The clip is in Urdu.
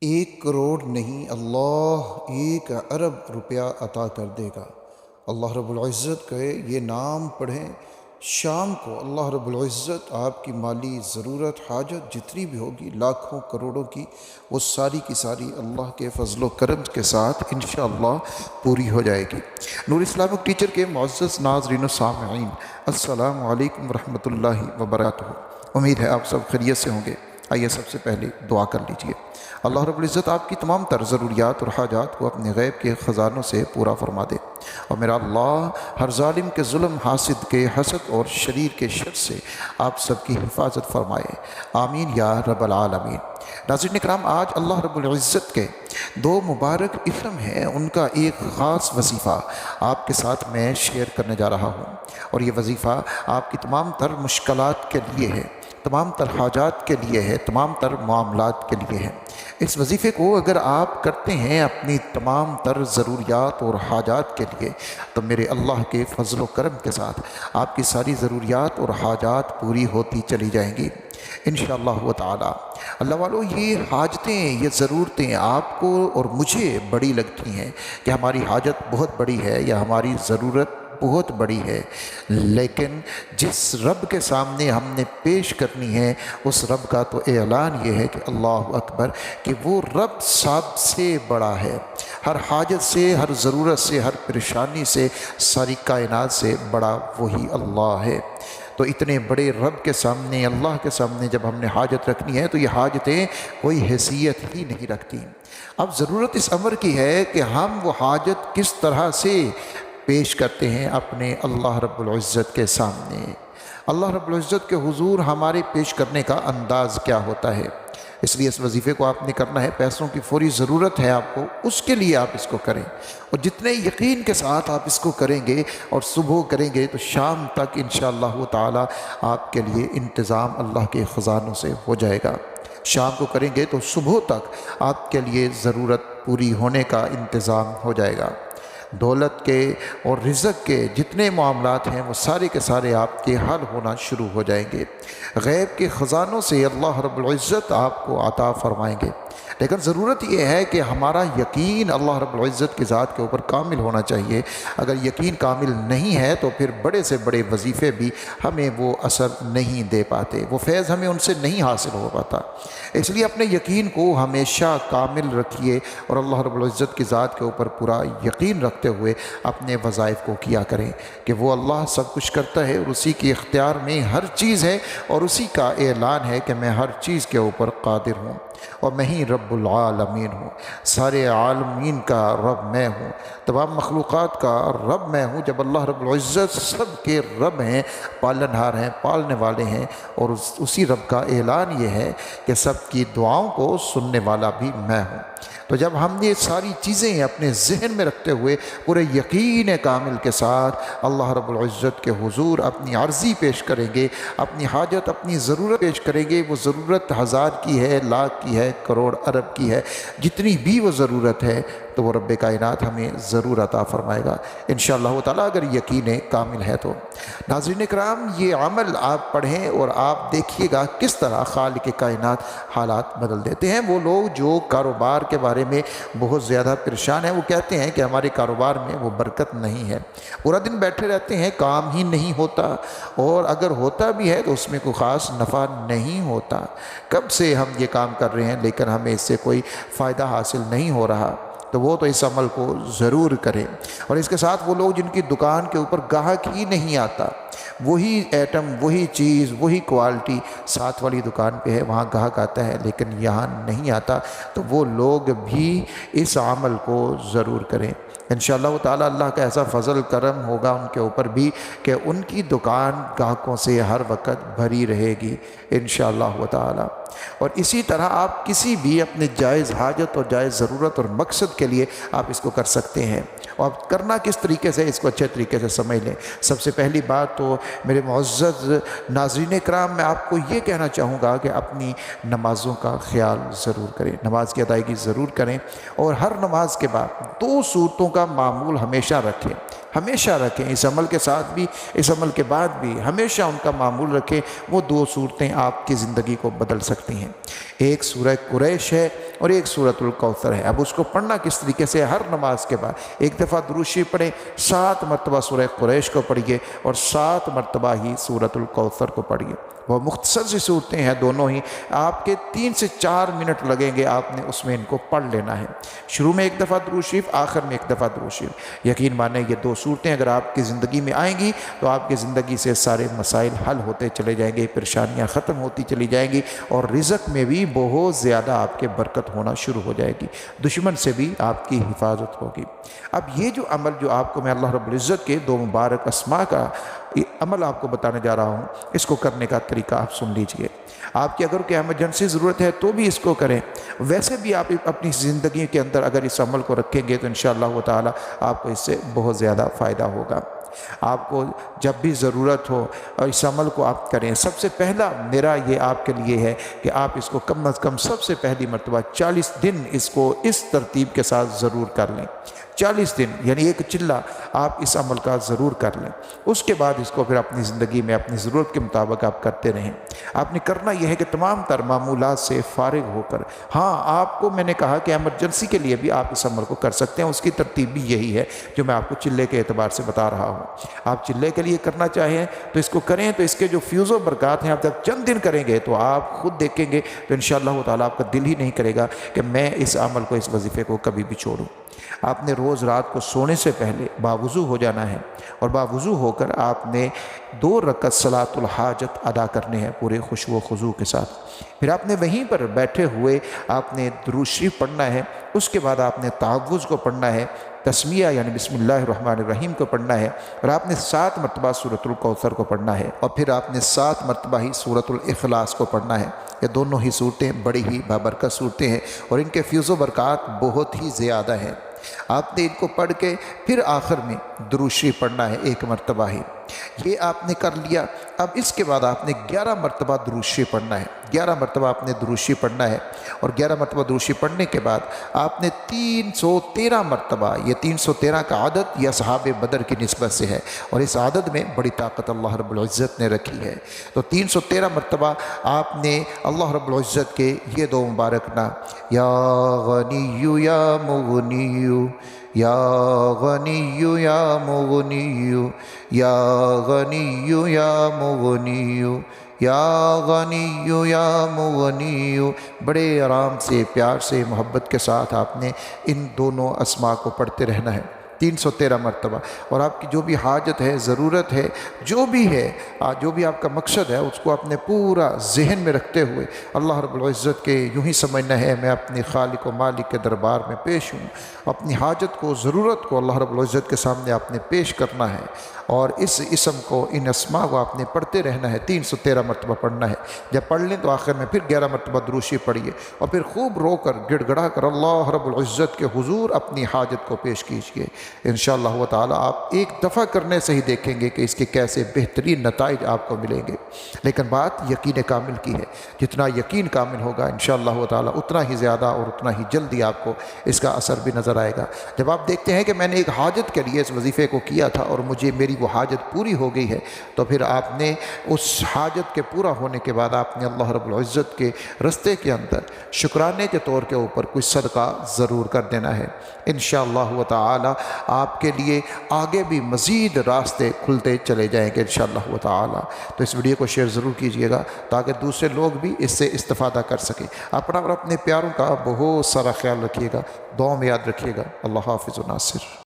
1 کروڑ نہیں، اللہ 1 ارب روپیہ عطا کر دے گا۔ اللہ رب العزت کہے یہ نام پڑھیں شام کو، اللہ رب العزت آپ کی مالی ضرورت حاجت جتنی بھی ہوگی لاکھوں کروڑوں کی، وہ ساری کی ساری اللہ کے فضل و کرم کے ساتھ انشاءاللہ پوری ہو جائے گی۔ نور اسلامک ٹیچر کے معزز ناظرین و سامعین، السلام علیکم ورحمۃ اللہ وبرکاتہ۔ امید ہے آپ سب خیریت سے ہوں گے۔ آئیے سب سے پہلے دعا کر لیجئے۔ اللہ رب العزت آپ کی تمام تر ضروریات اور حاجات کو اپنے غیب کے خزانوں سے پورا فرما دے، اور میرا اللہ ہر ظالم کے ظلم، حاسد کے حسد اور شریر کے شر سے آپ سب کی حفاظت فرمائے، آمین یا رب العالمین۔ ناظرین کرام، آج اللہ رب العزت کے 2 مبارک اسم ہیں، ان کا ایک خاص وظیفہ آپ کے ساتھ میں شیئر کرنے جا رہا ہوں، اور یہ وظیفہ آپ کی تمام تر مشکلات کے لیے ہے، تمام تر حاجات کے لیے ہے، تمام تر معاملات کے لیے ہے۔ اس وظیفے کو اگر آپ کرتے ہیں اپنی تمام تر ضروریات اور حاجات کے لیے، تو میرے اللہ کے فضل و کرم کے ساتھ آپ کی ساری ضروریات اور حاجات پوری ہوتی چلی جائیں گی انشاءاللہ تعالی۔ اللہ والو، یہ حاجتیں، یہ ضرورتیں آپ کو اور مجھے بڑی لگتی ہیں کہ ہماری حاجت بہت بڑی ہے یا ہماری ضرورت بہت بڑی ہے، لیکن جس رب کے سامنے ہم نے پیش کرنی ہے، اس رب کا تو اعلان یہ ہے کہ اللہ اکبر، کہ وہ رب سب سے بڑا ہے، ہر حاجت سے، ہر ضرورت سے، ہر پریشانی سے، ساری کائنات سے بڑا وہی اللہ ہے۔ تو اتنے بڑے رب کے سامنے، اللہ کے سامنے جب ہم نے حاجت رکھنی ہے تو یہ حاجتیں کوئی حیثیت ہی نہیں رکھتی۔ اب ضرورت اس امر کی ہے کہ ہم وہ حاجت کس طرح سے پیش کرتے ہیں اپنے اللہ رب العزت کے سامنے۔ اللہ رب العزت کے حضور ہمارے پیش کرنے کا انداز کیا ہوتا ہے؟ اس لیے اس وظیفے کو آپ نے کرنا ہے، پیسوں کی فوری ضرورت ہے آپ کو، اس کے لیے آپ اس کو کریں، اور جتنے یقین کے ساتھ آپ اس کو کریں گے اور صبح کریں گے تو شام تک انشاءاللہ تعالی آپ کے لیے انتظام اللہ کے خزانوں سے ہو جائے گا۔ شام کو کریں گے تو صبح تک آپ کے لیے ضرورت پوری ہونے کا انتظام ہو جائے گا۔ دولت کے اور رزق کے جتنے معاملات ہیں وہ سارے کے سارے آپ کے حل ہونا شروع ہو جائیں گے، غیب کے خزانوں سے اللہ رب العزت آپ کو عطا فرمائیں گے۔ لیکن ضرورت یہ ہے کہ ہمارا یقین اللہ رب العزت کی ذات کے اوپر کامل ہونا چاہیے۔ اگر یقین کامل نہیں ہے تو پھر بڑے سے بڑے وظیفے بھی ہمیں وہ اثر نہیں دے پاتے، وہ فیض ہمیں ان سے نہیں حاصل ہو پاتا۔ اس لیے اپنے یقین کو ہمیشہ کامل رکھیے، اور اللہ رب العزت کی ذات کے اوپر پورا یقین رکھتے ہوئے اپنے وظائف کو کیا کریں، کہ وہ اللہ سب کچھ کرتا ہے اور اسی کے اختیار میں ہر چیز ہے، اور اسی کا اعلان ہے کہ میں ہر چیز کے اوپر قادر ہوں، اور میں ہی رب العالمین ہوں، سارے عالمین کا رب میں ہوں، تمام مخلوقات کا رب میں ہوں۔ جب اللہ رب العزت سب کے رب ہیں، پالن ہار ہیں، پالنے والے ہیں، اور اسی رب کا اعلان یہ ہے کہ سب کی دعاؤں کو سننے والا بھی میں ہوں۔ تو جب ہم یہ ساری چیزیں اپنے ذہن میں رکھتے ہوئے پورے یقین کامل کے ساتھ اللہ رب العزت کے حضور اپنی عرضی پیش کریں گے، اپنی حاجت، اپنی ضرورت پیش کریں گے، وہ ضرورت 1000 کی ہے، لاکھ کی ہے، کروڑ ارب کی ہے، جتنی بھی وہ ضرورت ہے تو وہ رب کائنات ہمیں ضرور عطا فرمائے گا انشاءاللہ تعالیٰ، اگر یقین کامل ہے تو۔ ناظرین کرام، یہ عمل آپ پڑھیں اور آپ دیکھیے گا کس طرح خالق کائنات حالات بدل دیتے ہیں۔ وہ لوگ جو کاروبار کے بارے میں بہت زیادہ پریشان ہیں، وہ کہتے ہیں کہ ہمارے کاروبار میں وہ برکت نہیں ہے، پورا دن بیٹھے رہتے ہیں، کام ہی نہیں ہوتا، اور اگر ہوتا بھی ہے تو اس میں کوئی خاص نفع نہیں ہوتا۔ کب سے ہم یہ کام کر رہے ہیں لیکن ہمیں اس سے کوئی فائدہ حاصل نہیں ہو رہا، تو وہ تو اس عمل کو ضرور کریں۔ اور اس کے ساتھ وہ لوگ جن کی دکان کے اوپر گاہک ہی نہیں آتا، وہی ایٹم، وہی چیز، وہی کوالٹی ساتھ والی دکان پہ ہے، وہاں گاہک آتا ہے لیکن یہاں نہیں آتا، تو وہ لوگ بھی اس عمل کو ضرور کریں انشاءاللہ تعالی۔ اللہ کا ایسا فضل کرم ہوگا ان کے اوپر بھی کہ ان کی دکان گاہکوں سے ہر وقت بھری رہے گی انشاءاللہ تعالی۔ اور اسی طرح آپ کسی بھی اپنے جائز حاجت اور جائز ضرورت اور مقصد کے لیے آپ اس کو کر سکتے ہیں، اور کرنا کس طریقے سے، اس کو اچھے طریقے سے سمجھ لیں۔ سب سے پہلی بات تو میرے معزز ناظرین کرام، میں آپ کو یہ کہنا چاہوں گا کہ اپنی نمازوں کا خیال ضرور کریں، نماز کی ادائیگی ضرور کریں، اور ہر نماز کے بعد 2 صورتوں کا معمول ہمیشہ رکھیں۔ ہمیشہ رکھیں، اس عمل کے ساتھ بھی، اس عمل کے بعد بھی ہمیشہ ان کا معمول رکھیں۔ وہ دو صورتیں آپ کی زندگی کو بدل سکتی ہیں، ایک سورہ قریش ہے اور ایک سورۃ الکوثر ہے۔ اب اس کو پڑھنا کس طریقے سے؟ ہر نماز کے بعد ایک دفعہ درود شریف پڑھیں، 7 مرتبہ سورہ قریش کو پڑھیے اور 7 مرتبہ ہی سورۃ الکوثر کو پڑھیے۔ وہ مختصر سی صورتیں ہیں دونوں ہی، آپ کے 3 سے 4 منٹ لگیں گے، آپ نے اس میں ان کو پڑھ لینا ہے۔ شروع میں ایک دفعہ درود شریف، آخر میں ایک دفعہ درود شریف۔ یقین مانیں یہ دو صورتیں اگر آپ کی زندگی میں آئیں گی تو آپ کی زندگی سے سارے مسائل حل ہوتے چلے جائیں گے، پریشانیاں ختم ہوتی چلی جائیں گی، اور رزق میں بھی بہت زیادہ آپ کے برکت ہونا شروع ہو جائے گی، دشمن سے بھی آپ کی حفاظت ہوگی۔ اب یہ جو عمل جو آپ کو میں اللہ رب العزت کے 2 مبارک اسماء کا عمل آپ کو بتانے جا رہا ہوں، اس کو کرنے کا طریقہ آپ سن لیجئے۔ آپ کی اگر کوئی ایمرجنسی ضرورت ہے تو بھی اس کو کریں، ویسے بھی آپ اپنی زندگی کے اندر اگر اس عمل کو رکھیں گے تو انشاءاللہ تعالی آپ کو اس سے بہت زیادہ فائدہ ہوگا۔ آپ کو جب بھی ضرورت ہو اور اس عمل کو آپ کریں، سب سے پہلا میرا یہ آپ کے لیے ہے کہ آپ اس کو کم از کم سب سے پہلی مرتبہ 40 دن اس کو اس ترتیب کے ساتھ ضرور کر لیں۔ 40 دن یعنی ایک چلہ آپ اس عمل کا ضرور کر لیں، اس کے بعد اس کو پھر اپنی زندگی میں اپنی ضرورت کے مطابق آپ کرتے رہیں۔ آپ نے کرنا یہ ہے کہ تمام تر معمولات سے فارغ ہو کر، ہاں آپ کو میں نے کہا کہ ایمرجنسی کے لیے بھی آپ اس عمل کو کر سکتے ہیں، اس کی ترتیب بھی یہی ہے جو میں آپ کو چلے کے اعتبار سے بتا رہا ہوں۔ آپ چلے کے لیے کرنا چاہیں تو اس کو کریں، تو اس کے جو فیوز و برکات ہیں آپ جب چند دن کریں گے تو آپ خود دیکھیں گے تو انشاءاللہ تعالیٰ آپ کا دل ہی نہیں کرے گا کہ میں اس عمل کو، اس وظیفے کو کبھی بھی چھوڑوں۔ آپ نے روز رات کو سونے سے پہلے باوضو ہو جانا ہے، اور باوضو ہو کر آپ نے 2 رکعت صلاۃ الحاجت ادا کرنے ہیں پورے خشوع و خضوع کے ساتھ۔ پھر آپ نے وہیں پر بیٹھے ہوئے آپ نے درود شریف پڑھنا ہے، اس کے بعد آپ نے تعوذ کو پڑھنا ہے، تسمیہ یعنی بسم اللہ الرحمن الرحیم کو پڑھنا ہے، اور آپ نے 7 مرتبہ سورۃ الکوثر کو پڑھنا ہے، اور پھر آپ نے 7 مرتبہ ہی سورۃ الاخلاص کو پڑھنا ہے۔ یہ دونوں ہی صورتیں بڑی ہی بابرکت صورتیں ہیں اور ان کے فیض و برکات بہت ہی زیادہ ہیں۔ آپ نے ان کو پڑھ کے پھر آخر میں درود شریف پڑھنا ہے 1 مرتبہ ہی، یہ آپ نے کر لیا۔ اب اس کے بعد آپ نے 11 مرتبہ درود شریف پڑھنا ہے، 11 مرتبہ آپ نے درود شریف پڑھنا ہے، اور 11 مرتبہ درود شریف پڑھنے کے بعد آپ نے 313 مرتبہ، یہ 313 کا عدد یہ اصحاب بدر کی نسبت سے ہے، اور اس عدد میں بڑی طاقت اللہ رب العزت نے رکھی ہے، تو 313 مرتبہ آپ نے اللہ رب العزت کے یہ 2 مبارک نام، یا غنی یا مغنی، یا غنی یا مغنی، یا غنی یا مغنی، یا غنی یا مغنی، بڑے آرام سے، پیار سے، محبت کے ساتھ آپ نے ان دونوں اسماء کو پڑھتے رہنا ہے 313 مرتبہ، اور آپ کی جو بھی حاجت ہے، ضرورت ہے، جو بھی ہے، جو بھی آپ کا مقصد ہے، اس کو اپنے پورا ذہن میں رکھتے ہوئے اللہ رب العزت کے یوں ہی سمجھنا ہے میں اپنے خالق و مالک کے دربار میں پیش ہوں، اپنی حاجت کو، ضرورت کو اللہ رب العزت کے سامنے آپ نے پیش کرنا ہے، اور اس اسم کو، ان اسماء کو آپ نے پڑھتے رہنا ہے، 313 مرتبہ پڑھنا ہے۔ جب پڑھ لیں تو آخر میں پھر 11 مرتبہ درود شریف پڑھیے، اور پھر خوب رو کر، گڑ گڑا کر اللہ رب العزت کے حضور اپنی حاجت کو پیش کیجیے۔ انشاءاللہ تعالیٰ آپ ایک دفعہ کرنے سے ہی دیکھیں گے کہ اس کے کیسے بہترین نتائج آپ کو ملیں گے، لیکن بات یقین کامل کی ہے، جتنا یقین کامل ہوگا انشاءاللہ تعالیٰ اتنا ہی زیادہ اور اتنا ہی جلدی آپ کو اس کا اثر بھی نظر آئے گا۔ جب آپ دیکھتے ہیں کہ میں نے ایک حاجت کے لیے اس وظیفے کو کیا تھا اور مجھے میری وہ حاجت پوری ہو گئی ہے، تو پھر آپ نے اس حاجت کے پورا ہونے کے بعد آپ نے اللہ رب العزت کے رستے کے اندر شکرانے کے طور کے اوپر کچھ صدقہ ضرور کر دینا ہے۔ انشاءاللہ تعالی آپ کے لیے آگے بھی مزید راستے کھلتے چلے جائیں گے انشاءاللہ تعالی۔ تو اس ویڈیو کو شیئر ضرور کیجئے گا تاکہ دوسرے لوگ بھی اس سے استفادہ کر سکیں۔ اپنا اور اپنے پیاروں کا بہت سارا خیال رکھیے گا، دعاؤں میں یاد رکھیے گا۔ اللہ حافظ و ناصر۔